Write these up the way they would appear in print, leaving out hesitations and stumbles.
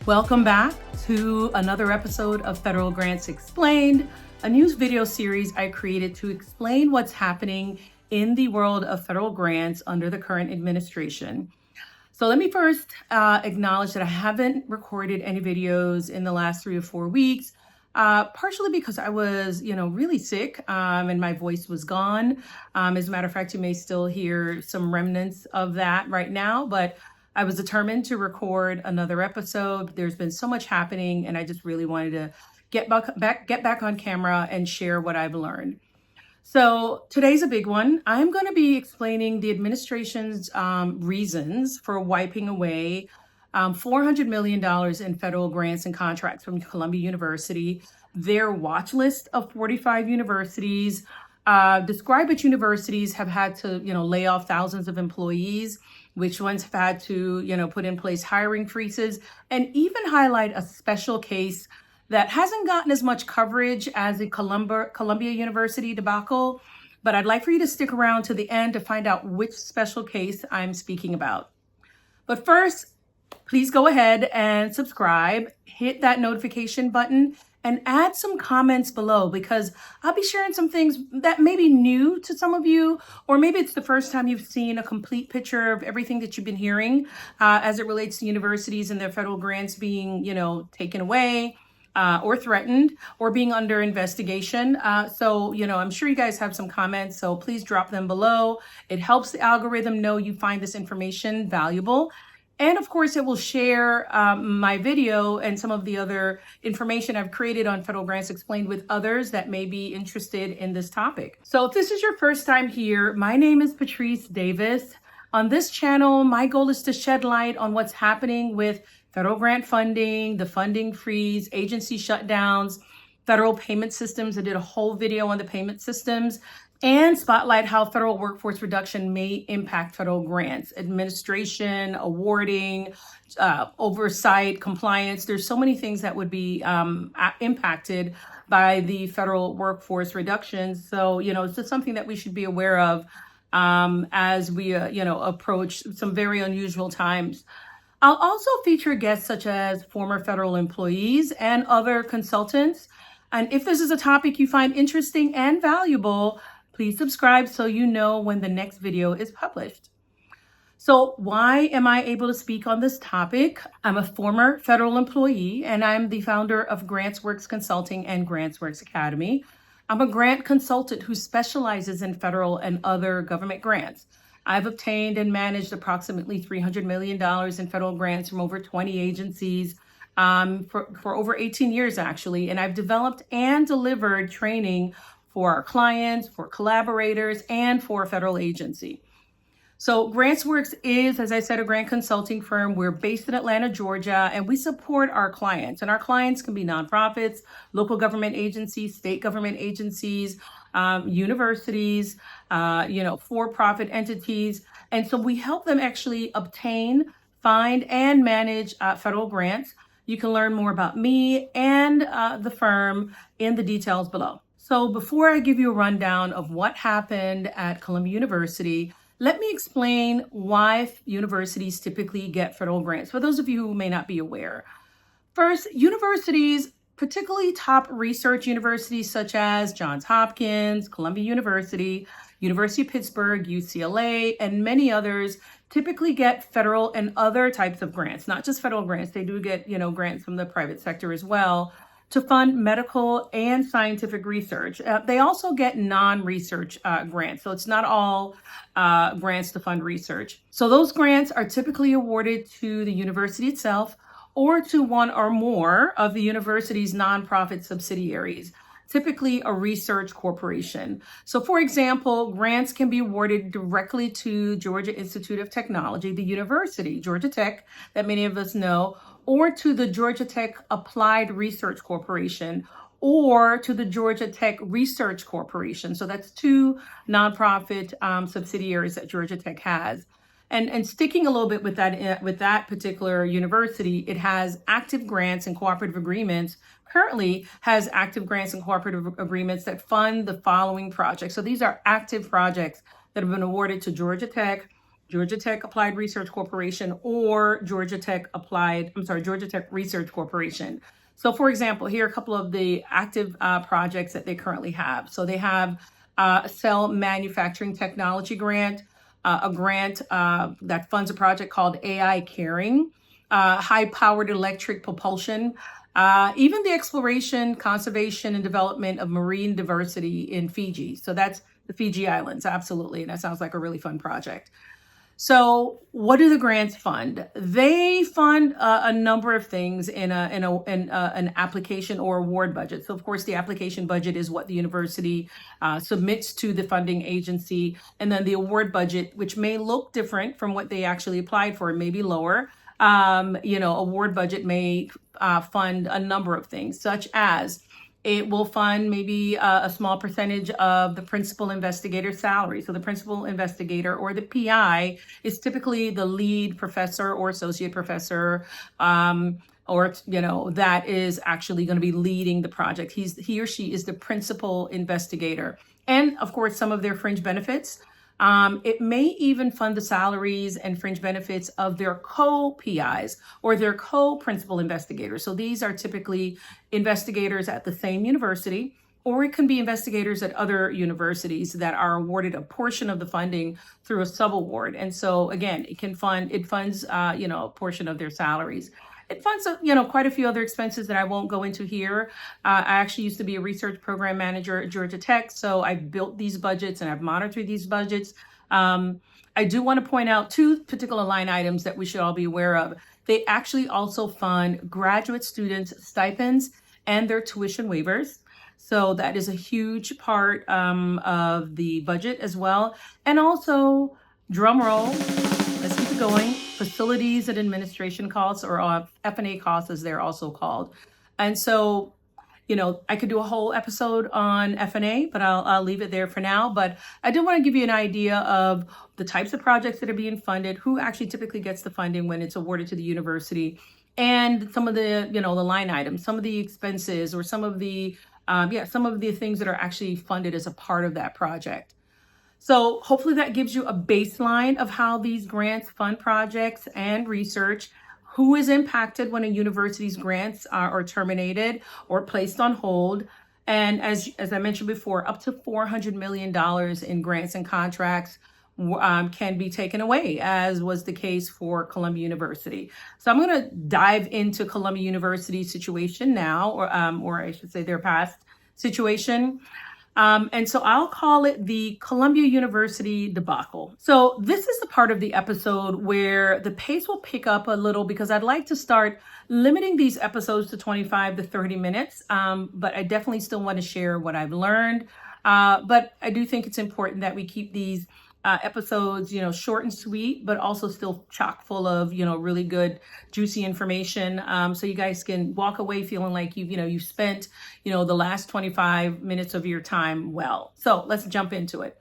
Welcome back to another episode of Federal Grants Explained, a news video series I created to explain what's happening in the world of federal grants under the current administration. So let me first acknowledge that I haven't recorded any videos in the last 3 or 4 weeks, partially because I was, really sick and my voice was gone. As a matter of fact, you may still hear some remnants of that right now, but I was determined to record another episode. There's been so much happening, and I just really wanted to get back on camera and share what I've learned. So today's a big one. I'm going to be explaining the administration's reasons for wiping away $400 million in federal grants and contracts from Columbia University, their watch list of 45 universities. Describe which universities have had to, lay off thousands of employees, which ones have had to, put in place hiring freezes, and even highlight a special case that hasn't gotten as much coverage as the Columbia University debacle. But I'd like for you to stick around to the end to find out which special case I'm speaking about. But first, please go ahead and subscribe, hit that notification button, and add some comments below, because I'll be sharing some things that may be new to some of you, or maybe it's the first time you've seen a complete picture of everything that you've been hearing as it relates to universities and their federal grants being, taken away or threatened or being under investigation. So, I'm sure you guys have some comments, so please drop them below. It helps the algorithm know you find this information valuable. And of course, it will share my video and some of the other information I've created on Federal Grants Explained with others that may be interested in this topic. So if this is your first time here, my name is Patrice Davis. On this channel, my goal is to shed light on what's happening with federal grant funding, the funding freeze, agency shutdowns, federal payment systems. I did a whole video on the payment systems, and spotlight how federal workforce reduction may impact federal grants, administration, awarding, oversight, compliance. There's so many things that would be impacted by the federal workforce reductions. So, it's just something that we should be aware of as we, approach some very unusual times. I'll also feature guests such as former federal employees and other consultants. And if this is a topic you find interesting and valuable, please subscribe so you know when the next video is published. So why am I able to speak on this topic? I'm a former federal employee, and I'm the founder of GrantsWorks Consulting and GrantsWorks Academy. I'm a grant consultant who specializes in federal and other government grants. I've obtained and managed approximately $300 million in federal grants from over 20 agencies for over 18 years, actually. And I've developed and delivered training for our clients, for collaborators, and for a federal agency. So GrantsWorks is, as I said, a grant consulting firm. We're based in Atlanta, Georgia, and we support our clients. And our clients can be nonprofits, local government agencies, state government agencies, universities, for-profit entities. And so we help them actually obtain, find, and manage federal grants. You can learn more about me and the firm in the details below. So before I give you a rundown of what happened at Columbia University, let me explain why universities typically get federal grants, for those of you who may not be aware. First, universities, particularly top research universities such as Johns Hopkins, Columbia University, University of Pittsburgh, UCLA, and many others, typically get federal and other types of grants, not just federal grants. They do get, grants from the private sector as well, to fund medical and scientific research. They also get non-research grants. So it's not all grants to fund research. So those grants are typically awarded to the university itself or to one or more of the university's nonprofit subsidiaries, typically a research corporation. So for example, grants can be awarded directly to Georgia Institute of Technology, the university, Georgia Tech, that many of us know, or to the Georgia Tech Applied Research Corporation, or to the Georgia Tech Research Corporation. So that's two nonprofit subsidiaries that Georgia Tech has. And sticking a little bit with that particular university, it has active grants and cooperative agreements, currently has active grants and cooperative agreements that fund the following projects. So these are active projects that have been awarded to Georgia Tech Georgia Tech Applied Research Corporation, or Georgia Tech Research Corporation. So for example, here are a couple of the active projects that they currently have. So they have a cell manufacturing technology grant, a grant that funds a project called AI Caring, high-powered electric propulsion, even the exploration, conservation, and development of marine diversity in Fiji. So that's the Fiji Islands, absolutely. And that sounds like a really fun project. So what do the grants fund? They fund a number of things in an application or award budget. So of course, the application budget is what the university submits to the funding agency. And then the award budget, which may look different from what they actually applied for, may be lower. Award budget may fund a number of things, such as it will fund maybe a small percentage of the principal investigator's salary. So the principal investigator, or the PI, is typically the lead professor or associate professor, that is actually going to be leading the project. He or she is the principal investigator. And of course, some of their fringe benefits. It may even fund the salaries and fringe benefits of their co-PIs or their co-principal investigators. So these are typically investigators at the same university, or it can be investigators at other universities that are awarded a portion of the funding through a subaward. And so again, it funds a portion of their salaries. It funds, quite a few other expenses that I won't go into here. I actually used to be a research program manager at Georgia Tech, so I've built these budgets and I've monitored these budgets. I do want to point out two particular line items that we should all be aware of. They actually also fund graduate students' stipends and their tuition waivers. So that is a huge part of the budget as well. And also, drum roll, let's keep it going, facilities and administration costs, or F&A costs as they're also called. And so, I could do a whole episode on F&A, but I'll leave it there for now. But I do want to give you an idea of the types of projects that are being funded, who actually typically gets the funding when it's awarded to the university, and some of the, the line items, some of the expenses, or some of the things that are actually funded as a part of that project. So hopefully that gives you a baseline of how these grants fund projects and research, who is impacted when a university's grants are terminated or placed on hold. And as I mentioned before, up to $400 million in grants and contracts can be taken away, as was the case for Columbia University. So I'm going to dive into Columbia University's situation now, or I should say their past situation. And so I'll call it the Columbia University debacle. So this is the part of the episode where the pace will pick up a little, because I'd like to start limiting these episodes to 25 to 30 minutes. But I definitely still want to share what I've learned. But I do think it's important that we keep these episodes, short and sweet, but also still chock full of, really good, juicy information. So you guys can walk away feeling like you've spent, the last 25 minutes of your time well. So let's jump into it.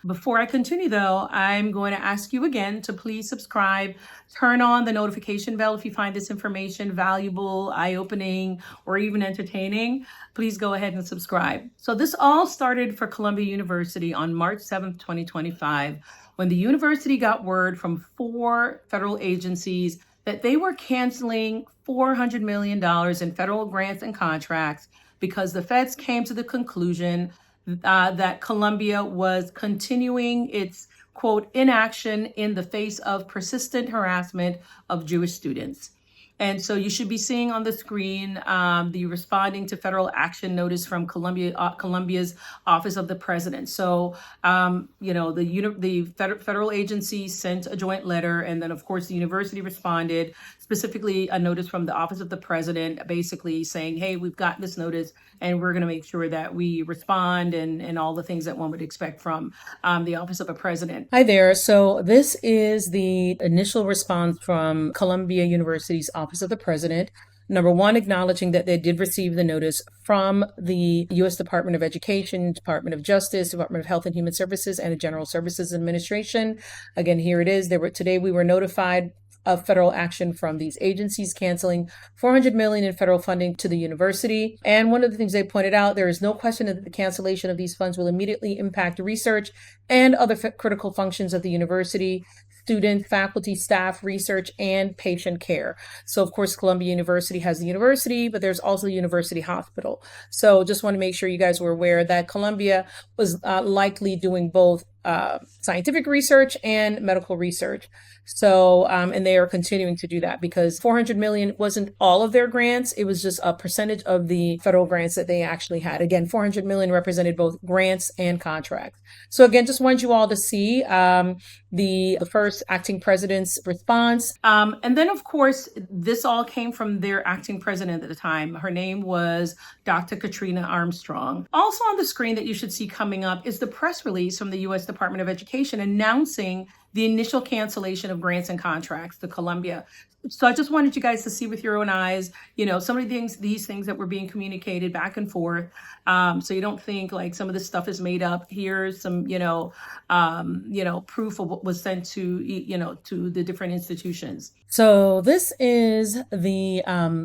Before I continue, though, I'm going to ask you again to please subscribe, turn on the notification bell if you find this information valuable, eye-opening, or even entertaining. Please go ahead and subscribe. So this all started for Columbia University on March 7th, 2025, when the university got word from 4 federal agencies that they were canceling $400 million in federal grants and contracts because the feds came to the conclusion that Columbia was continuing its, quote, inaction in the face of persistent harassment of Jewish students. And so you should be seeing on the screen the responding to federal action notice from Columbia's Office of the President. So, the federal agency sent a joint letter, and then, of course, the university responded, specifically a notice from the Office of the President, basically saying, hey, we've got this notice, and we're going to make sure that we respond and all the things that one would expect from the Office of the President. Hi there. So this is the initial response from Columbia University's Office of the President. Number one, acknowledging that they did receive the notice from the U.S. Department of Education, Department of Justice, Department of Health and Human Services, and the General Services Administration. Again, here it is. Today we were notified of federal action from these agencies canceling $400 million in federal funding to the university. And one of the things they pointed out, there is no question that the cancellation of these funds will immediately impact research and other critical functions of the university. students, faculty, staff, research, and patient care. So of course, Columbia University has the university, but there's also the university hospital. So just want to make sure you guys were aware that Columbia was likely doing both scientific research and medical research. So, and they are continuing to do that because 400 million wasn't all of their grants. It was just a percentage of the federal grants that they actually had. Again, 400 million represented both grants and contracts. So again, just wanted you all to see the first acting president's response. And then of course, this all came from their acting president at the time. Her name was Dr. Katrina Armstrong. Also on the screen that you should see coming up is the press release from the U.S. Department of Education announcing the initial cancellation of grants and contracts to Columbia. So I just wanted you guys to see with your own eyes, some of these things that were being communicated back and forth. So you don't think like some of this stuff is made up. Here's some, proof of what was sent to, to the different institutions. So this is the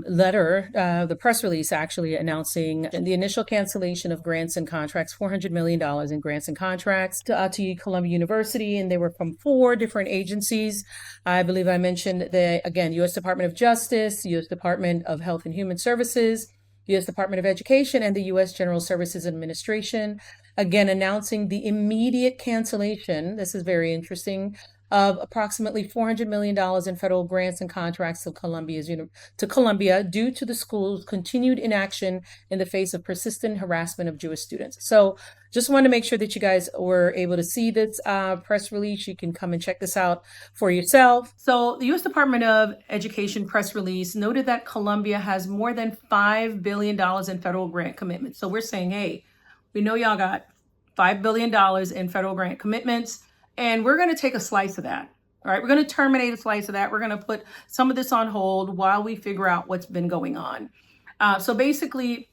letter, the press release actually announcing the initial cancellation of grants and contracts, $400 million in grants and contracts to Columbia University. And they were from 4 different agencies. I believe I mentioned that, again, U.S. Department of Justice, U.S. Department of Health and Human Services, U.S. Department of Education, and the U.S. General Services Administration, again, announcing the immediate cancellation, this is very interesting, of approximately $400 million in federal grants and contracts to Columbia due to the school's continued inaction in the face of persistent harassment of Jewish students. So just want to make sure that you guys were able to see this press release. You can come and check this out for yourself. So the U.S. Department of Education press release noted that Columbia has more than $5 billion in federal grant commitments. So we're saying, hey, we know y'all got $5 billion in federal grant commitments, and we're going to take a slice of that. All right, we're going to terminate a slice of that. We're going to put some of this on hold while we figure out what's been going on. So basically,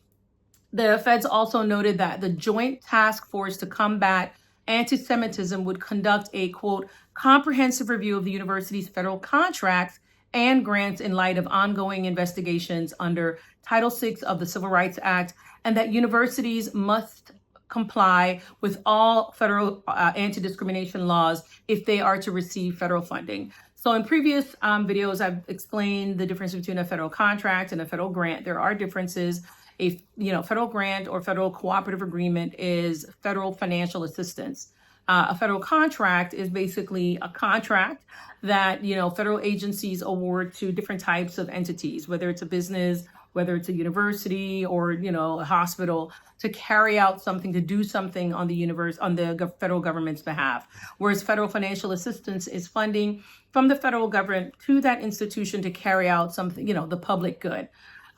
the feds also noted that the Joint Task Force to Combat Antisemitism would conduct a, quote, comprehensive review of the university's federal contracts and grants in light of ongoing investigations under Title VI of the Civil Rights Act, and that universities must comply with all federal anti-discrimination laws if they are to receive federal funding. So in previous videos, I've explained the difference between a federal contract and a federal grant. There are differences. A federal grant or federal cooperative agreement is federal financial assistance. A federal contract is basically a contract that federal agencies award to different types of entities, whether it's a business, whether it's a university or a hospital, to carry out something, to do something on the federal government's behalf. Whereas federal financial assistance is funding from the federal government to that institution to carry out something, the public good.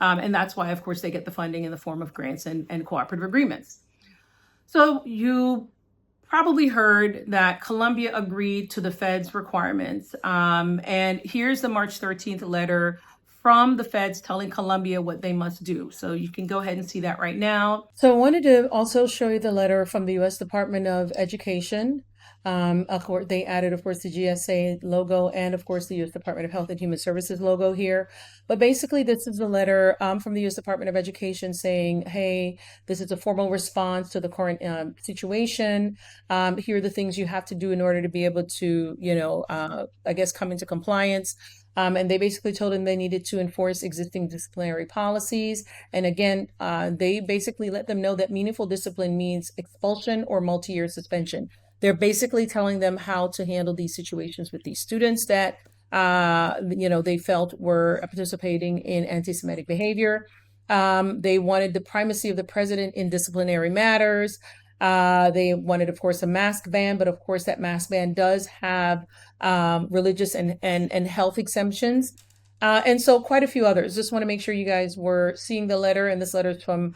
And that's why, of course, they get the funding in the form of grants and cooperative agreements. So you probably heard that Columbia agreed to the Fed's requirements. And here's the March 13th letter from the feds telling Columbia what they must do. So you can go ahead and see that right now. So I wanted to also show you the letter from the U.S. Department of Education. Of course, they added, of course, the GSA logo and, of course, the U.S. Department of Health and Human Services logo here. But basically, this is a letter from the U.S. Department of Education saying, hey, this is a formal response to the current situation. Here are the things you have to do in order to be able to, come into compliance. And they basically told them they needed to enforce existing disciplinary policies. And again, they basically let them know that meaningful discipline means expulsion or multi-year suspension. They're basically telling them how to handle these situations with these students that, they felt were participating in anti-Semitic behavior. They wanted the primacy of the president in disciplinary matters. They wanted, of course, a mask ban, but of course that mask ban does have religious and health exemptions. And so quite a few others. Just want to make sure you guys were seeing the letter, and this letter is from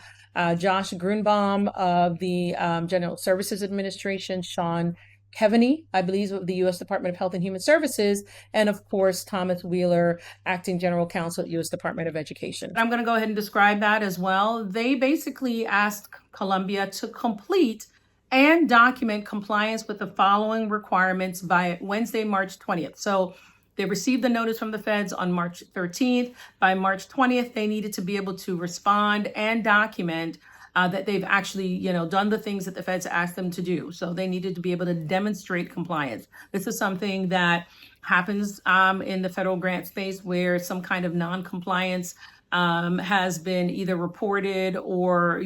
Josh Grunbaum of the General Services Administration, Sean Kevaney, I believe, of the U.S. Department of Health and Human Services, and of course, Thomas Wheeler, Acting General Counsel at U.S. Department of Education. I'm going to go ahead and describe that as well. They basically asked Columbia to complete and document compliance with the following requirements by Wednesday, March 20th. So they received the notice from the feds on March 13th. By March 20th, they needed to be able to respond and document that they've actually, done the things that the feds asked them to do. So they needed to be able to demonstrate compliance. This is something that happens in the federal grant space where some kind of non-compliance has been either reported or,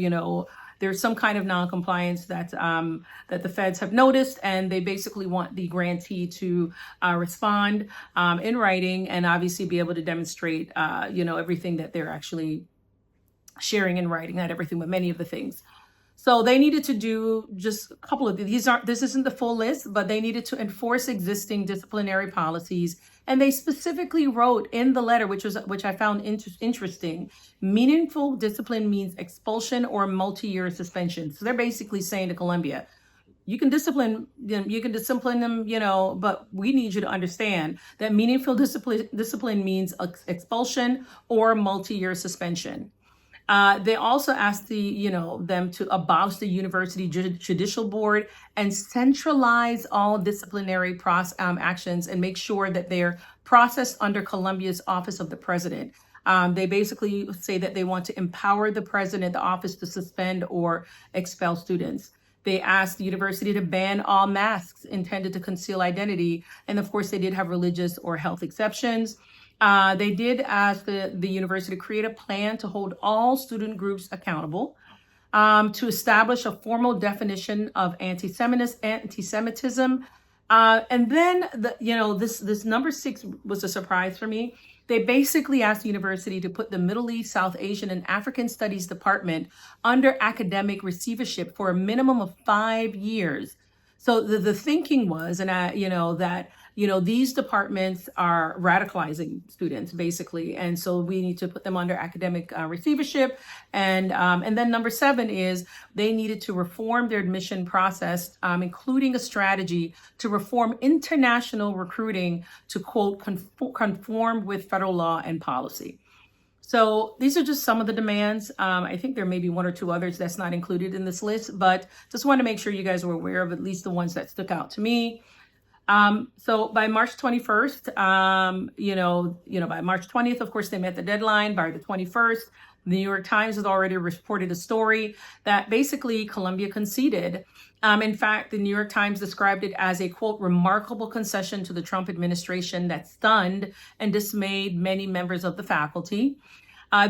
there's some kind of non-compliance that the feds have noticed, and they basically want the grantee to respond in writing and obviously be able to demonstrate, everything that they're actually sharing in writing, not everything, but many of the things. So they needed to do just a couple of these. This isn't the full list, but they needed to enforce existing disciplinary policies. And they specifically wrote in the letter, which I found interesting, meaningful discipline means expulsion or multi-year suspension. So they're basically saying to Columbia, you can discipline them, but we need you to understand that meaningful discipline means expulsion or multi-year suspension. They also asked them to abolish the university judicial board and centralize all disciplinary actions and make sure that they're processed under Columbia's Office of the President. They basically say that they want to empower the president, the office, to suspend or expel students. They asked the university to ban all masks intended to conceal identity. And of course, they did have religious or health exceptions. They did ask the university to create a plan to hold all student groups accountable, to establish a formal definition of antisemitism. And then, this number 6 was a surprise for me. They basically asked the university to put the Middle East, South Asian, and African Studies Department under academic receivership for a minimum of 5 years. So the thinking was, these departments are radicalizing students, basically. And so we need to put them under academic receivership. And then number 7 is they needed to reform their admission process, including a strategy to reform international recruiting to, quote, conform with federal law and policy. So these are just some of the demands. I think there may be 1 or 2 others that's not included in this list, but just want to make sure you guys were aware of at least the ones that stuck out to me. So by March 21st, by March 20th, of course, they met the deadline. By the 21st, the New York Times has already reported a story that basically Columbia conceded. In fact, the New York Times described it as a, quote, remarkable concession to the Trump administration that stunned and dismayed many members of the faculty.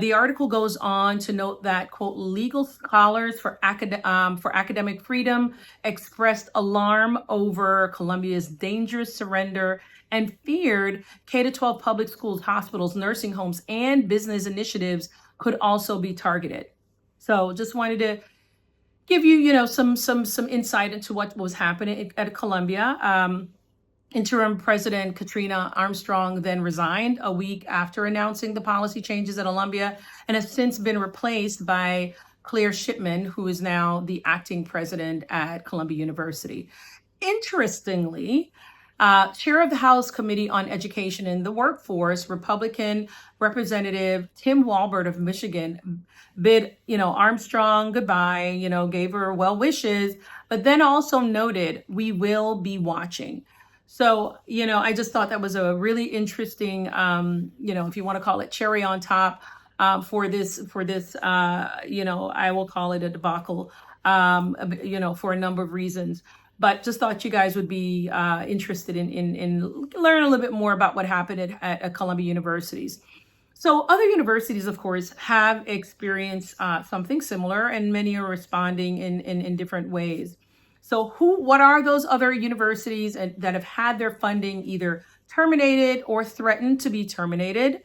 The article goes on to note that, quote, legal scholars for academic freedom expressed alarm over Columbia's dangerous surrender and feared K-12 public schools, hospitals, nursing homes, and business initiatives could also be targeted. So just wanted to give you, some insight into what was happening at Columbia. Interim President Katrina Armstrong then resigned a week after announcing the policy changes at Columbia and has since been replaced by Claire Shipman, who is now the acting president at Columbia University. Interestingly, Chair of the House Committee on Education and the Workforce, Republican Representative Tim Walbert of Michigan, bid, Armstrong goodbye, gave her well wishes, but then also noted, we will be watching. So, I just thought that was a really interesting, if you want to call it cherry on top for this, I will call it a debacle, for a number of reasons. But just thought you guys would be interested in learn a little bit more about what happened at Columbia universities. So other universities, of course, have experienced something similar, and many are responding in different ways. So what are those other universities that have had their funding either terminated or threatened to be terminated?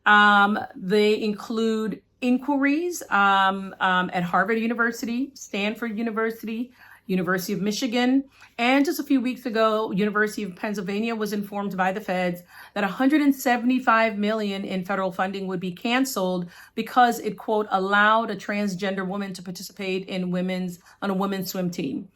They include inquiries at Harvard University, Stanford University, University of Michigan, and just a few weeks ago, University of Pennsylvania was informed by the feds that $175 million in federal funding would be canceled because it, quote, allowed a transgender woman to participate on a women's swim team.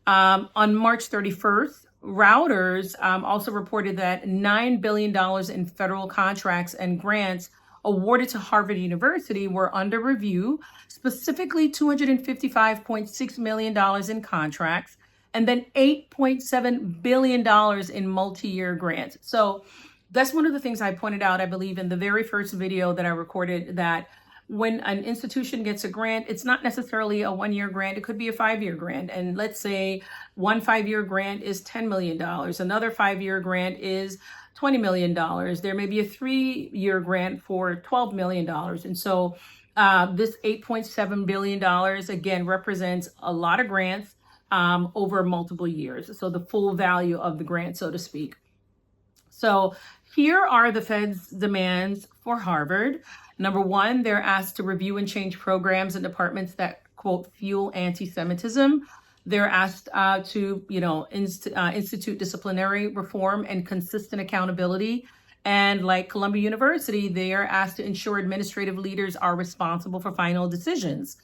On March 31st, Reuters also reported that $9 billion in federal contracts and grants awarded to Harvard University were under review, specifically $255.6 million in contracts, and then $8.7 billion in multi-year grants. So that's one of the things I pointed out, I believe, in the very first video that I recorded, that when an institution gets a grant, it's not necessarily a 1-year grant. It could be a 5-year grant. And let's say one 5-year grant is $10 million. Another 5-year grant is $20 million. There may be a 3-year grant for $12 million. And so this $8.7 billion, again, represents a lot of grants over multiple years. So the full value of the grant, so to speak. So here are the Fed's demands for Harvard. Number one, they're asked to review and change programs and departments that, quote, fuel anti-Semitism. They're asked to, institute disciplinary reform and consistent accountability. And like Columbia University, they are asked to ensure administrative leaders are responsible for final decisions.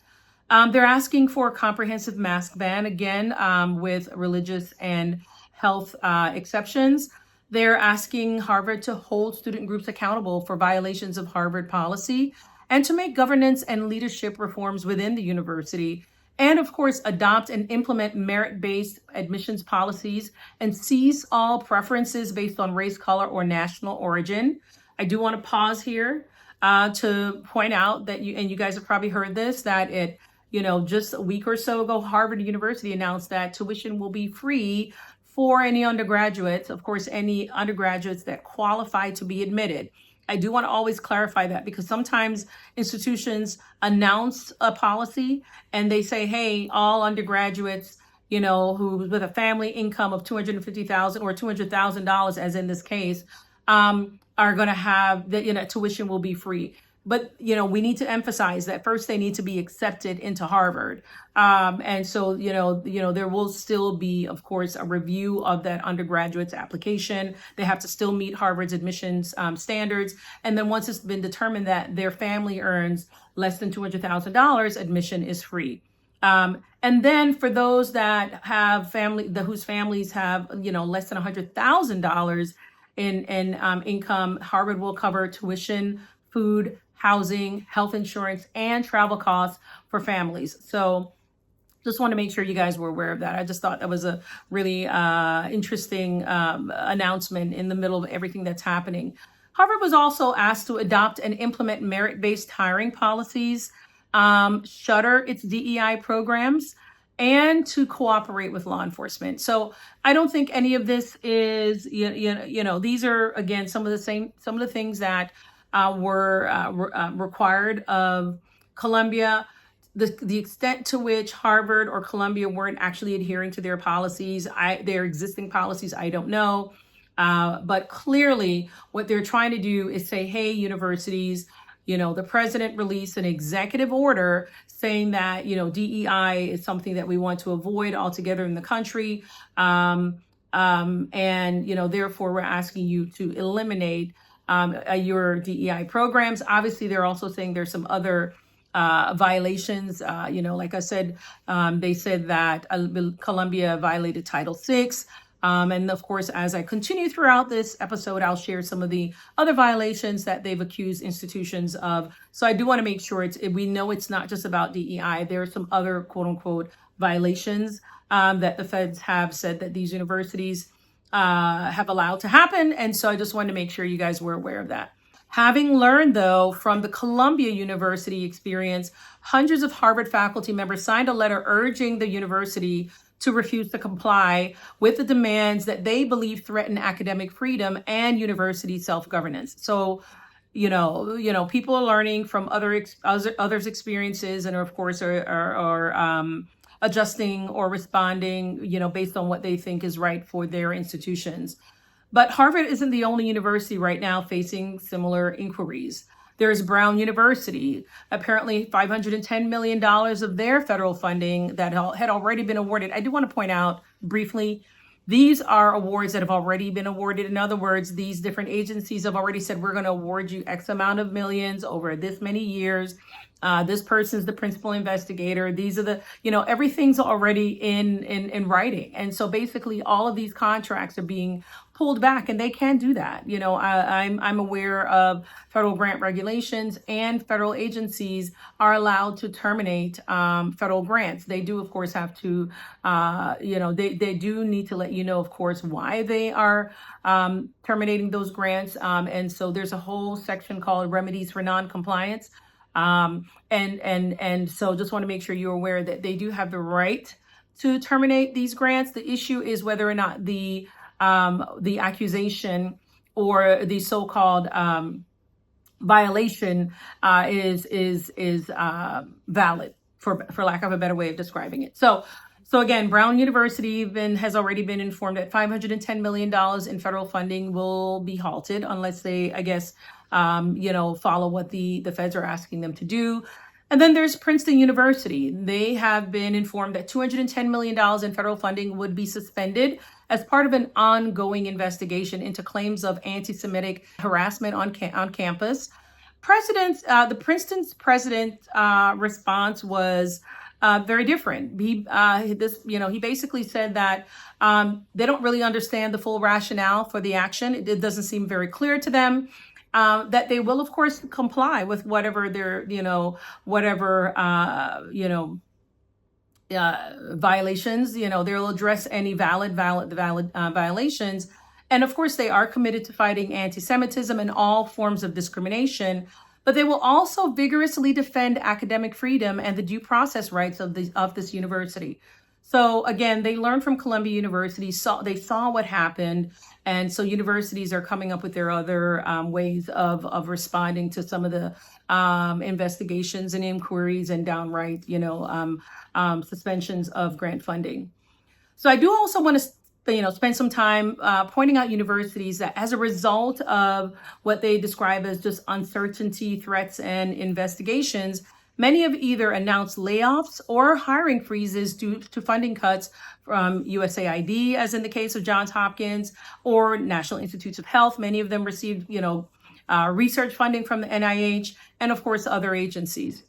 They're asking for a comprehensive mask ban, again, with religious and health exceptions. They're asking Harvard to hold student groups accountable for violations of Harvard policy and to make governance and leadership reforms within the university. And of course, adopt and implement merit-based admissions policies and cease all preferences based on race, color, or national origin. I do want to pause here to point out that you guys have probably heard this, that just a week or so ago, Harvard University announced that tuition will be free for any undergraduates, of course, any undergraduates that qualify to be admitted. I do want to always clarify that because sometimes institutions announce a policy and they say, hey, all undergraduates, who with a family income of $250,000 or $200,000, as in this case, are going to have tuition will be free. But, we need to emphasize that first they need to be accepted into Harvard. And so, there will still be, of course, a review of that undergraduate's application. They have to still meet Harvard's admissions standards. And then once it's been determined that their family earns less than $200,000, admission is free. And then for those that have whose families have, less than $100,000 in income, Harvard will cover tuition, food, housing, health insurance, and travel costs for families. So just want to make sure you guys were aware of that. I just thought that was a really interesting announcement in the middle of everything that's happening. Harvard was also asked to adopt and implement merit-based hiring policies, shutter its DEI programs, and to cooperate with law enforcement. So I don't think any of this is, these are, again, some of the things that were required of Columbia. The extent to which Harvard or Columbia weren't actually adhering to their policies, their existing policies, I don't know. But clearly what they're trying to do is say, hey, universities, the president released an executive order saying that, DEI is something that we want to avoid altogether in the country. And, therefore we're asking you to eliminate your DEI programs. Obviously, they're also saying there's some other violations. Like I said, they said that Columbia violated Title VI. And of course, as I continue throughout this episode, I'll share some of the other violations that they've accused institutions of. So I do want to make sure we know it's not just about DEI. There are some other quote unquote violations that the feds have said that these universities have allowed to happen. And so I just wanted to make sure you guys were aware of that. Having learned, though, from the Columbia University experience, hundreds of Harvard faculty members signed a letter urging the university to refuse to comply with the demands that they believe threaten academic freedom and university self-governance. So, people are learning from others' experiences, and of course are adjusting or responding, based on what they think is right for their institutions. But Harvard isn't the only university right now facing similar inquiries. There's Brown University, apparently $510 million of their federal funding that had already been awarded. I do want to point out briefly, these are awards that have already been awarded. In other words, these different agencies have already said, we're going to award you X amount of millions over this many years. This person's the principal investigator. These are everything's already in writing. And so basically all of these contracts are being pulled back, and they can do that. I'm aware of federal grant regulations, and federal agencies are allowed to terminate federal grants. They do, of course, have to, they do need to let you know, of course, why they are terminating those grants. And so there's a whole section called remedies for noncompliance. And so just want to make sure you're aware that they do have the right to terminate these grants. The issue is whether or not the accusation or the so-called violation is valid, for lack of a better way of describing it. So again, Brown University has already been informed that $510 million in federal funding will be halted unless they, I guess, follow what the feds are asking them to do. And then there's Princeton University. They have been informed that $210 million in federal funding would be suspended as part of an ongoing investigation into claims of anti-Semitic harassment on campus. The Princeton's president's response was very different. He basically said that they don't really understand the full rationale for the action. It doesn't seem very clear to them. That they will, of course, comply with whatever their, violations. They'll address any valid violations. And of course, they are committed to fighting anti-Semitism and all forms of discrimination. But they will also vigorously defend academic freedom and the due process rights of this university. So again, they learned from Columbia University, they saw what happened. And so universities are coming up with their other ways of responding to some of the investigations and inquiries and downright, suspensions of grant funding. So I do also want to spend some time pointing out universities that as a result of what they describe as just uncertainty, threats, and investigations, many have either announced layoffs or hiring freezes due to funding cuts from USAID, as in the case of Johns Hopkins, or National Institutes of Health. Many of them received, research funding from the NIH, and of course, other agencies.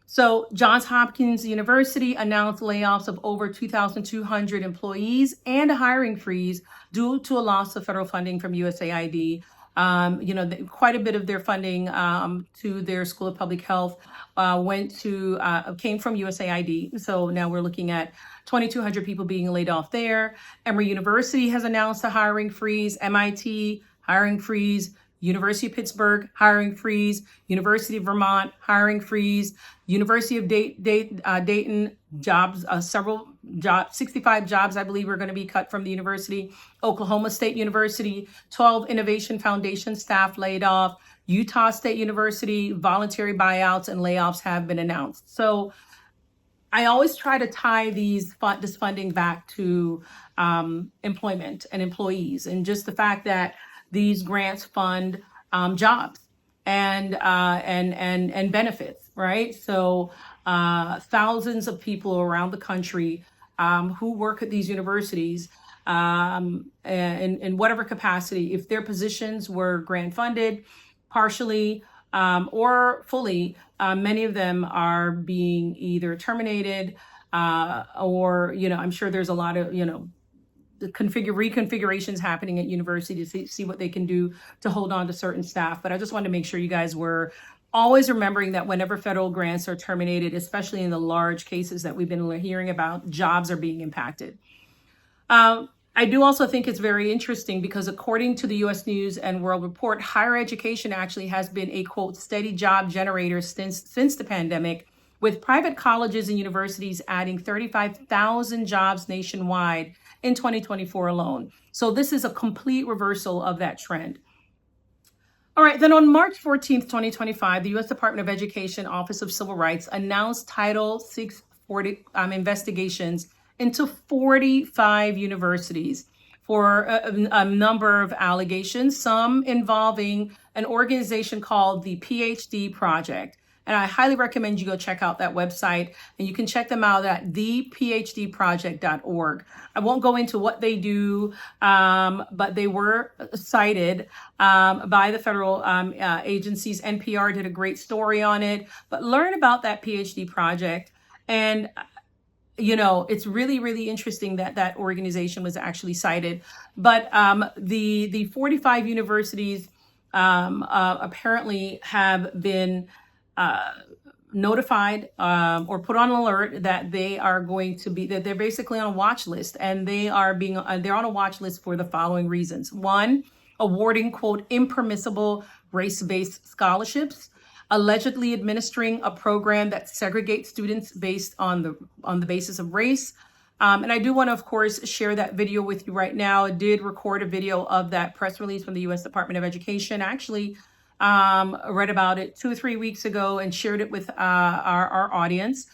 So Johns Hopkins University announced layoffs of over 2,200 employees and a hiring freeze due to a loss of federal funding from USAID. Quite a bit of their funding to their School of Public Health came from USAID. So now we're looking at 2,200 people being laid off there. Emory University has announced a hiring freeze. MIT, hiring freeze. University of Pittsburgh, hiring freeze. University of Vermont, hiring freeze. University of Dayton, jobs, 65 jobs, I believe, are going to be cut from the university. Oklahoma State University, 12 Innovation Foundation staff laid off. Utah State University, voluntary buyouts and layoffs have been announced. So I always try to tie this funding back to employment and employees, and just the fact that these grants fund jobs and benefits, right? So thousands of people around the country who work at these universities in whatever capacity, if their positions were grant funded, partially or fully, many of them are being either terminated or, I'm sure there's a lot of, reconfigurations happening at university to see what they can do to hold on to certain staff. But I just wanted to make sure you guys were always remembering that whenever federal grants are terminated, especially in the large cases that we've been hearing about, jobs are being impacted. I do also think it's very interesting because according to the U.S. News and World Report, higher education actually has been a, quote, steady job generator since the pandemic, with private colleges and universities adding 35,000 jobs nationwide in 2024 alone. So this is a complete reversal of that trend. All right, then on March 14th, 2025, the U.S. Department of Education Office of Civil Rights announced Title VI investigations into 45 universities for a number of allegations, some involving an organization called the PhD Project. And I highly recommend you go check out that website, and you can check them out at thephdproject.org. I won't go into what they do, but they were cited by the federal agencies. NPR did a great story on it, but learn about that PhD project. And it's really, really interesting that that organization was actually cited. But the 45 universities apparently have been notified or put on alert that they are going to be, that they're basically on a watch list, and they're on a watch list for the following reasons. One, awarding, quote, impermissible race-based scholarships. allegedly administering a program that segregates students based on the basis of race. And I do want to, of course, share that video with you right now. I did record a video of that press release from the U.S. Department of Education. I actually read about it 2 or 3 weeks ago and shared it with our audience.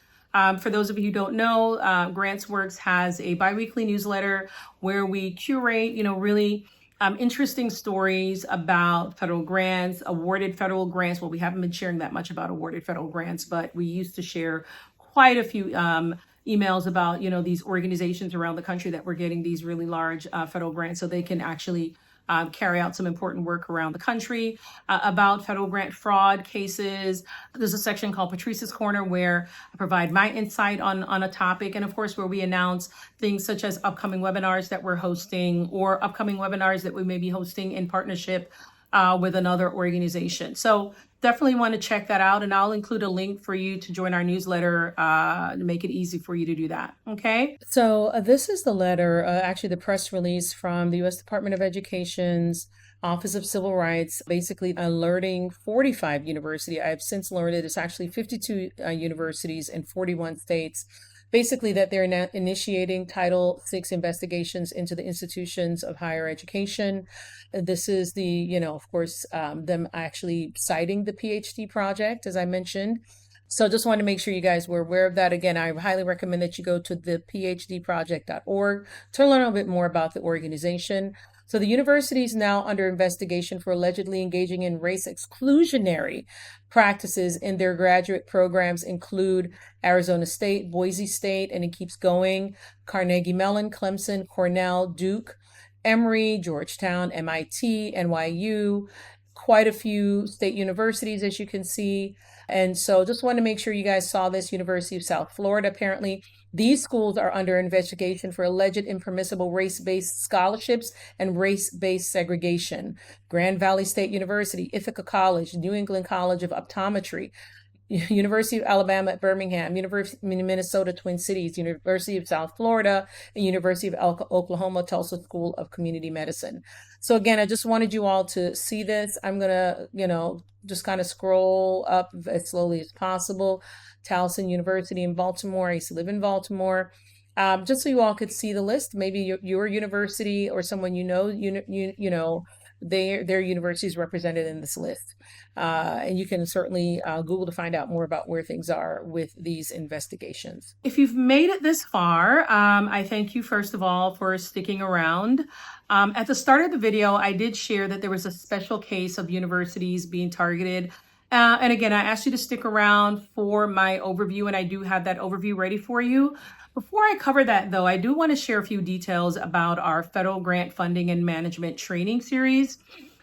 For those of you who don't know, GrantsWorks has a biweekly newsletter where we curate, really interesting stories about federal grants, awarded federal grants. Well, we haven't been sharing that much about awarded federal grants, but we used to share quite a few emails about, these organizations around the country that were getting these really large federal grants so they can actually carry out some important work around the country about federal grant fraud cases. There's a section called Patrice's Corner where I provide my insight on a topic, and of course where we announce things such as upcoming webinars that we're hosting or upcoming webinars that we may be hosting in partnership with another organization. So definitely want to check that out, and I'll include a link for you to join our newsletter to make it easy for you to do that. Okay. So this is the letter, actually the press release from the U.S. Department of Education's Office of Civil Rights, basically alerting 45 universities. I've since learned it's actually 52 universities in 41 states. Basically, that they're now initiating Title VI investigations into the institutions of higher education. This is the, of course, them actually citing the PhD project, as I mentioned. So just want to make sure you guys were aware of that. Again, I highly recommend that you go to thephdproject.org to learn a little bit more about the organization. So the university is now under investigation for allegedly engaging in race exclusionary practices in their graduate programs include Arizona State, Boise State, and it keeps going, Carnegie Mellon, Clemson, Cornell, Duke, Emory, Georgetown, MIT, NYU, quite a few state universities, as you can see. And so just want to make sure you guys saw this. University of South Florida, apparently. These schools are under investigation for alleged impermissible race-based scholarships and race-based segregation. Grand Valley State University, Ithaca College, New England College of Optometry, University of Alabama at Birmingham, University of Minnesota Twin Cities, University of South Florida, and University of Oklahoma Tulsa School of Community Medicine. So again, I just wanted you all to see this. I'm going to, just kind of scroll up as slowly as possible. Towson University in Baltimore. I used to live in Baltimore. Just so you all could see the list. Maybe your university or someone their university is represented in this list. And you can certainly Google to find out more about where things are with these investigations. If you've made it this far, I thank you, first of all, for sticking around. At the start of the video, I did share that there was a special case of universities being targeted. And again, I asked you to stick around for my overview, and I do have that overview ready for you. Before I cover that, though, I do want to share a few details about our federal grant funding and management training series.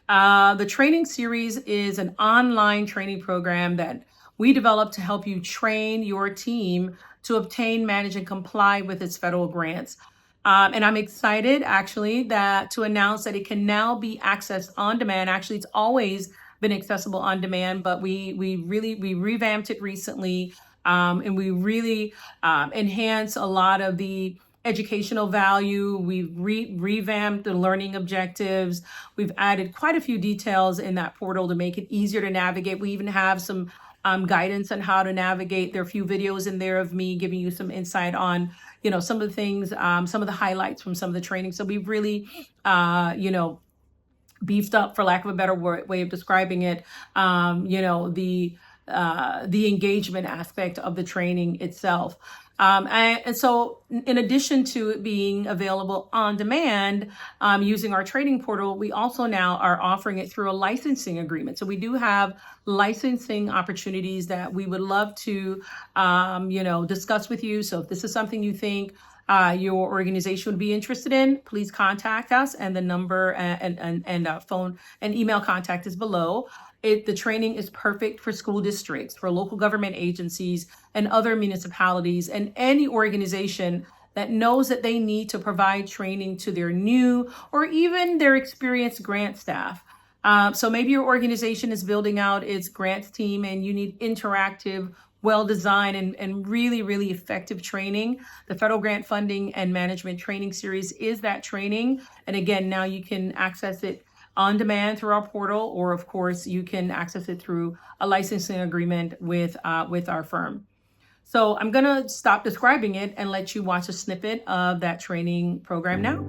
The training series is an online training program that we developed to help you train your team to obtain, manage, and comply with its federal grants. And I'm excited, actually, to announce that it can now be accessed on demand. Actually, it's always been accessible on demand, but we revamped it recently, and we really enhanced a lot of the educational value. We've revamped the learning objectives. We've added quite a few details in that portal to make it easier to navigate. We even have some guidance on how to navigate. There are a few videos in there of me giving you some insight on, some of the things, some of the highlights from some of the training. So we've really, beefed up, for lack of a better way of describing it, the engagement aspect of the training itself. And so in addition to it being available on demand using our training portal, we also now are offering it through a licensing agreement. So we do have licensing opportunities that we would love to, discuss with you. So if this is something you think your organization would be interested in, please contact us, and the number and phone and email contact is below. The training is perfect for school districts, for local government agencies, and other municipalities, and any organization that knows that they need to provide training to their new or even their experienced grant staff. So maybe your organization is building out its grants team and you need interactive, well-designed and really, really effective training. The Federal Grant Funding and Management Training Series is that training. And again, now you can access it on demand through our portal, or of course, you can access it through a licensing agreement with our firm. So I'm gonna stop describing it and let you watch a snippet of that training program now.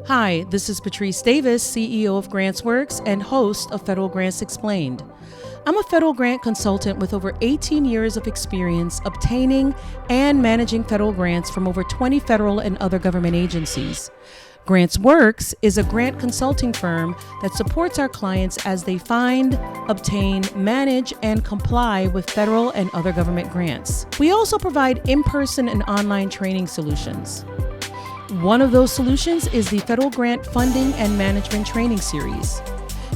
Hi, this is Patrice Davis, CEO of GrantsWorks and host of Federal Grants Explained. I'm a federal grant consultant with over 18 years of experience obtaining and managing federal grants from over 20 federal and other government agencies. GrantsWorks is a grant consulting firm that supports our clients as they find, obtain, manage, and comply with federal and other government grants. We also provide in-person and online training solutions. One of those solutions is the Federal Grant Funding and Management Training Series.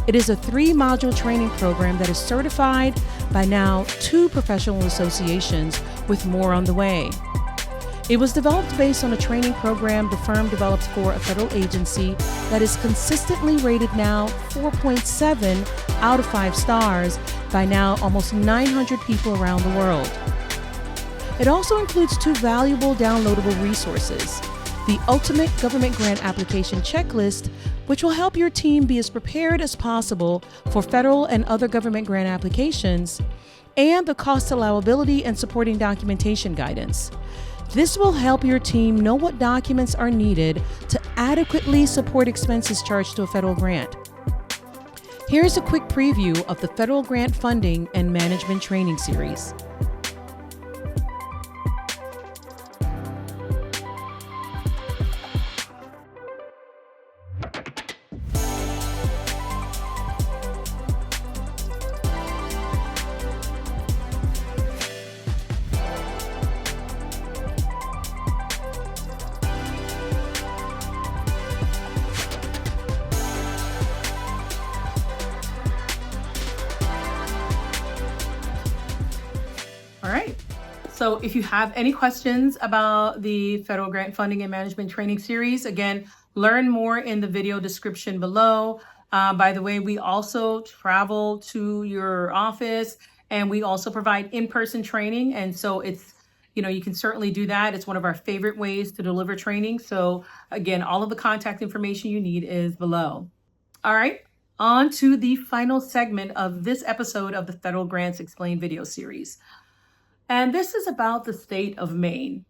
It is a 3-module training program that is certified by now 2 professional associations, with more on the way. It was developed based on a training program the firm developed for a federal agency that is consistently rated now 4.7 out of 5 stars by now almost 900 people around the world. It also includes 2 valuable downloadable resources: the Ultimate Government Grant Application Checklist, which will help your team be as prepared as possible for federal and other government grant applications, and the Cost Allowability and Supporting Documentation Guidance. This will help your team know what documents are needed to adequately support expenses charged to a federal grant. Here's a quick preview of the Federal Grant Funding and Management Training Series. All right. So if you have any questions about the Federal Grant Funding and Management Training Series, again, learn more in the video description below. By the way, we also travel to your office, and we also provide in-person training. And so it's, you can certainly do that. It's one of our favorite ways to deliver training. So again, all of the contact information you need is below. All right, on to the final segment of this episode of the Federal Grants Explained video series. And this is about the state of Maine.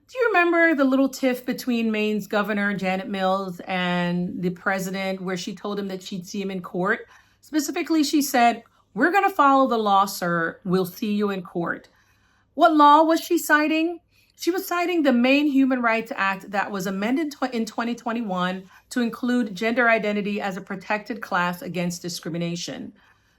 Do you remember the little tiff between Maine's governor, Janet Mills, and the president, where she told him that she'd see him in court? Specifically, she said, "We're going to follow the law, sir. We'll see you in court." What law was she citing? She was citing the Maine Human Rights Act that was amended in 2021 to include gender identity as a protected class against discrimination.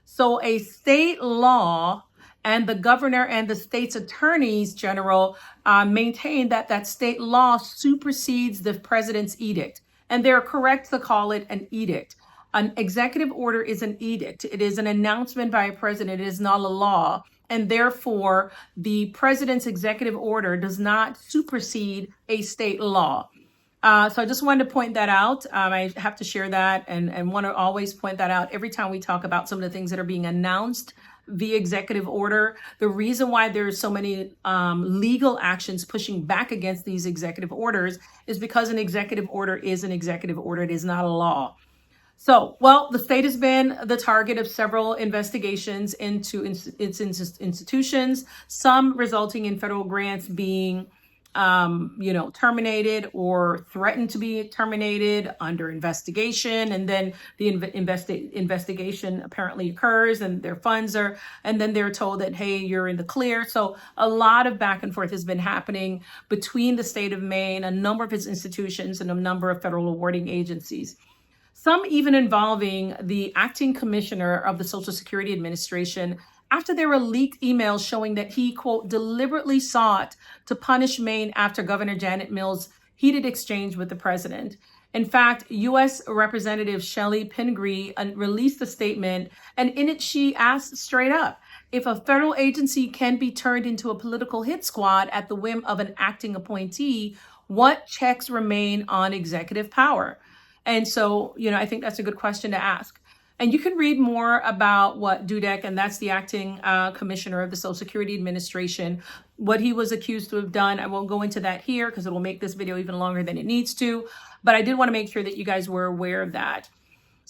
So a state law, and the governor and the state's attorneys general maintain that that state law supersedes the president's edict. And they're correct to call it an edict. An executive order is an edict. It is an announcement by a president. It is not a law. And therefore, the president's executive order does not supersede a state law. So I just wanted to point that out. I have to share that and want to always point that out every time we talk about some of the things that are being announced via executive order. The reason why there's so many legal actions pushing back against these executive orders is because an executive order is an executive order. It is not a law. So, well, the state has been the target of several investigations into its institutions, some resulting in federal grants being terminated or threatened to be terminated under investigation. And then the investigation apparently occurs and their funds and then they're told that, hey, you're in the clear. So a lot of back and forth has been happening between the state of Maine, a number of its institutions, and a number of federal awarding agencies. Some even involving the acting commissioner of the Social Security Administration, after there were leaked emails showing that he, quote, deliberately sought to punish Maine after Governor Janet Mills' heated exchange with the president. In fact, U.S. Representative Shelley Pingree released a statement, and in it she asked straight up, if a federal agency can be turned into a political hit squad at the whim of an acting appointee, what checks remain on executive power? And so, I think that's a good question to ask. And you can read more about what Dudek, and that's the acting commissioner of the Social Security Administration, what he was accused to have done. I won't go into that here because it will make this video even longer than it needs to. But I did want to make sure that you guys were aware of that.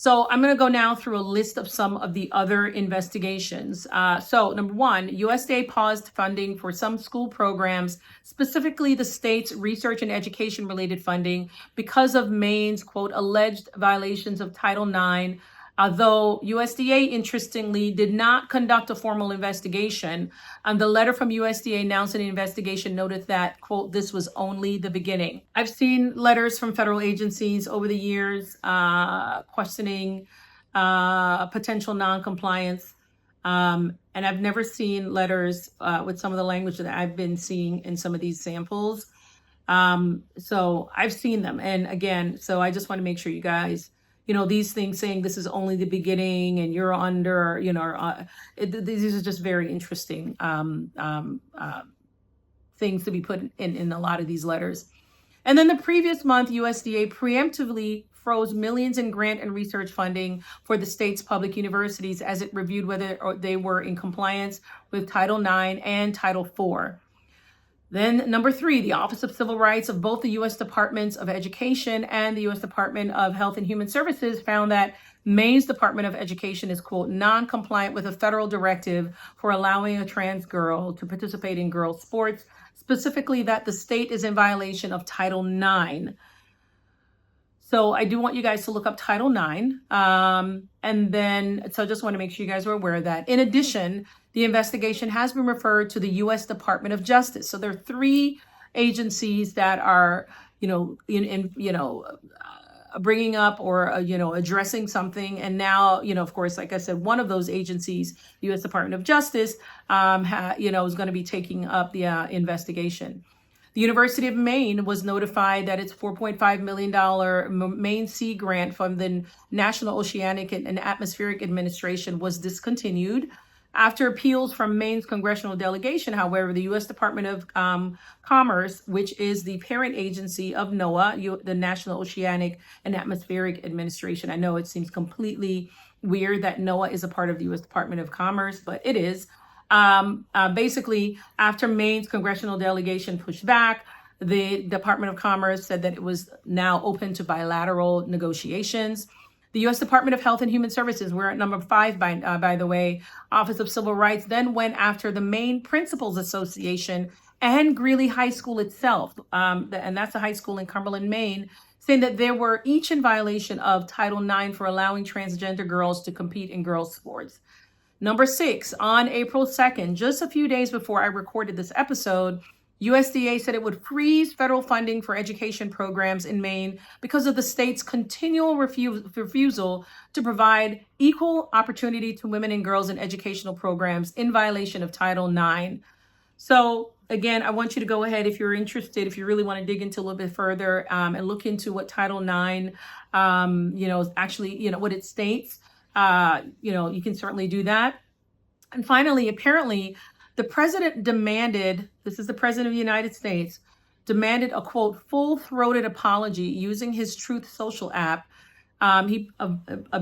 So I'm going to go now through a list of some of the other investigations. So number one, USDA paused funding for some school programs, specifically the state's research and education related funding, because of Maine's, quote, alleged violations of Title IX. Although USDA, interestingly, did not conduct a formal investigation, the letter from USDA announcing the investigation noted that, quote, this was only the beginning. I've seen letters from federal agencies over the years questioning potential noncompliance, and I've never seen letters with some of the language that I've been seeing in some of these samples. So I've seen them, and again, so I just want to make sure you guys, these things saying this is only the beginning and you're under, these are just very interesting things to be put in a lot of these letters. And then the previous month, USDA preemptively froze millions in grant and research funding for the state's public universities as it reviewed whether they were in compliance with Title IX and Title IV. Then number three, the Office of Civil Rights of both the U.S. Departments of Education and the U.S. Department of Health and Human Services found that Maine's Department of Education is, quote, non-compliant with a federal directive for allowing a trans girl to participate in girls' sports, specifically that the state is in violation of Title IX. So I do want you guys to look up Title IX. And then, so I just want to make sure you guys are aware of that. In addition, the investigation has been referred to the U.S. Department of Justice. So there are three agencies that are, bringing up or, addressing something. And now, of course, like I said, one of those agencies, the U.S. Department of Justice, is going to be taking up the investigation. The University of Maine was notified that its $4.5 million Maine Sea grant from the National Oceanic and Atmospheric Administration was discontinued. After appeals from Maine's congressional delegation, however, the U.S. Department of Commerce, which is the parent agency of NOAA, the National Oceanic and Atmospheric Administration. I know it seems completely weird that NOAA is a part of the U.S. Department of Commerce, but it is. Basically, after Maine's congressional delegation pushed back, the Department of Commerce said that it was now open to bilateral negotiations. The U.S. Department of Health and Human Services, we're at number 5, by the way, Office of Civil Rights, then went after the Maine Principals Association and Greeley High School itself, and that's a high school in Cumberland, Maine, saying that they were each in violation of Title IX for allowing transgender girls to compete in girls' sports. Number 6, on April 2nd, just a few days before I recorded this episode, USDA said it would freeze federal funding for education programs in Maine because of the state's continual refusal to provide equal opportunity to women and girls in educational programs in violation of Title IX. So again, I want you to go ahead if you're interested, if you really want to dig into a little bit further and look into what Title IX, actually, what it states. You can certainly do that. And finally, apparently, the president demanded, this is the president of the United States, demanded a, quote, full-throated apology using his Truth Social app. He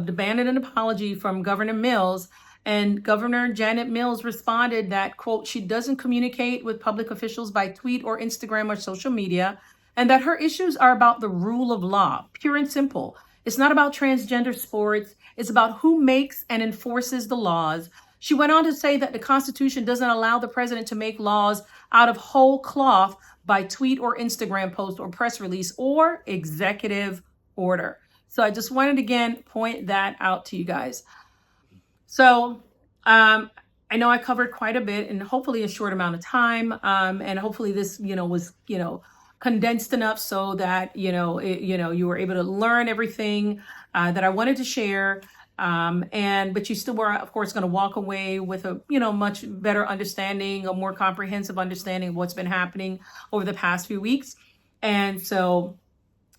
demanded an apology from Governor Mills, and Governor Janet Mills responded that, quote, she doesn't communicate with public officials by tweet or Instagram or social media, and that her issues are about the rule of law, pure and simple. It's not about transgender sports. It's about who makes and enforces the laws. She went on to say that the Constitution doesn't allow the president to make laws out of whole cloth by tweet or Instagram post or press release or executive order. So I just wanted to, again, point that out to you guys. So I know I covered quite a bit in hopefully a short amount of time. And hopefully this, was, condensed enough so that, you were able to learn everything that I wanted to share. But you still were, of course, going to walk away with a, much better understanding, a more comprehensive understanding of what's been happening over the past few weeks. And so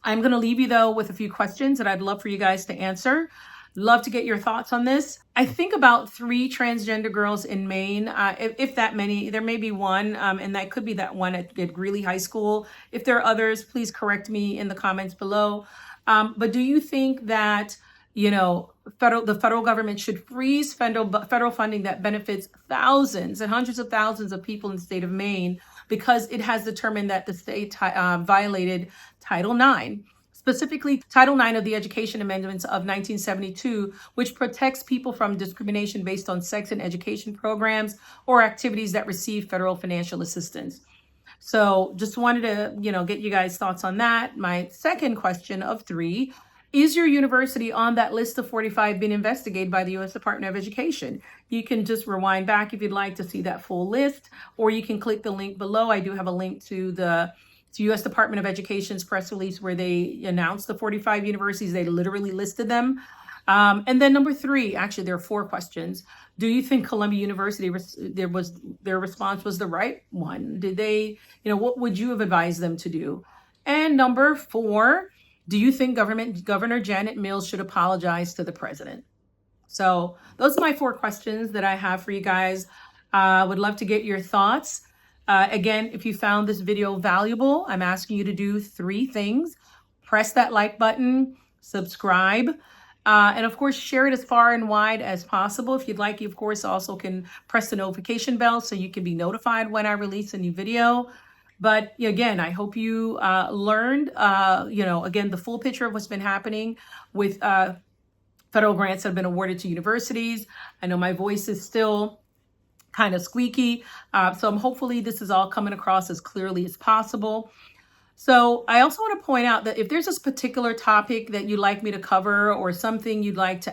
I'm going to leave you, though, with a few questions that I'd love for you guys to answer. Love to get your thoughts on this. I think about 3 transgender girls in Maine, if that many. There may be one, and that could be that one at Greeley High School. If there are others, please correct me in the comments below. But do you think that, the federal government should freeze federal funding that benefits thousands and hundreds of thousands of people in the state of Maine because it has determined that the state violated Title IX? specifically Title IX of the Education Amendments of 1972, which protects people from discrimination based on sex in education programs or activities that receive federal financial assistance. So just wanted to, get you guys' thoughts on that. My second question of 3, is your university on that list of 45 being investigated by the U.S. Department of Education? You can just rewind back if you'd like to see that full list, or you can click the link below. I do have a link to the U.S. Department of Education's press release where they announced the 45 universities. They literally listed them. And then number 3, actually, there are 4 questions. Do you think Columbia University, their response was the right one? Did they, what would you have advised them to do? And number 4, do you think Governor Janet Mills should apologize to the president? So those are my 4 questions that I have for you guys. Would love to get your thoughts. Again, if you found this video valuable, I'm asking you to do 3 things. Press that like button, subscribe, and of course, share it as far and wide as possible. If you'd like, you of course also can press the notification bell so you can be notified when I release a new video. But again, I hope you learned, again, the full picture of what's been happening with federal grants that have been awarded to universities. I know my voice is still kind of squeaky, so hopefully this is all coming across as clearly as possible. So I also want to point out that if there's this particular topic that you'd like me to cover, or something you'd like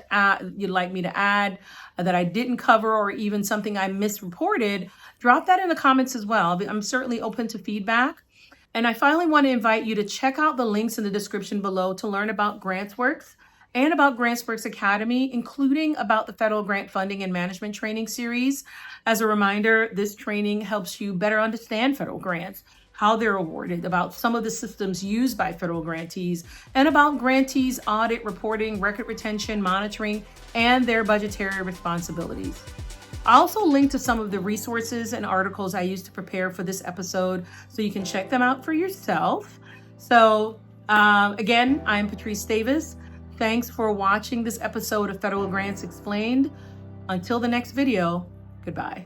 me to add that I didn't cover, or even something I misreported, drop that in the comments as well. I'm certainly open to feedback. And I finally want to invite you to check out the links in the description below to learn about GrantsWorks and about GrantsWorks Academy, including about the federal grant funding and management training series. As a reminder, this training helps you better understand federal grants, how they're awarded, about some of the systems used by federal grantees, and about grantees' audit, reporting, record retention, monitoring, and their budgetary responsibilities. I also link to some of the resources and articles I used to prepare for this episode, so you can check them out for yourself. So again, I'm Patrice Davis. Thanks for watching this episode of Federal Grants Explained. Until the next video, goodbye.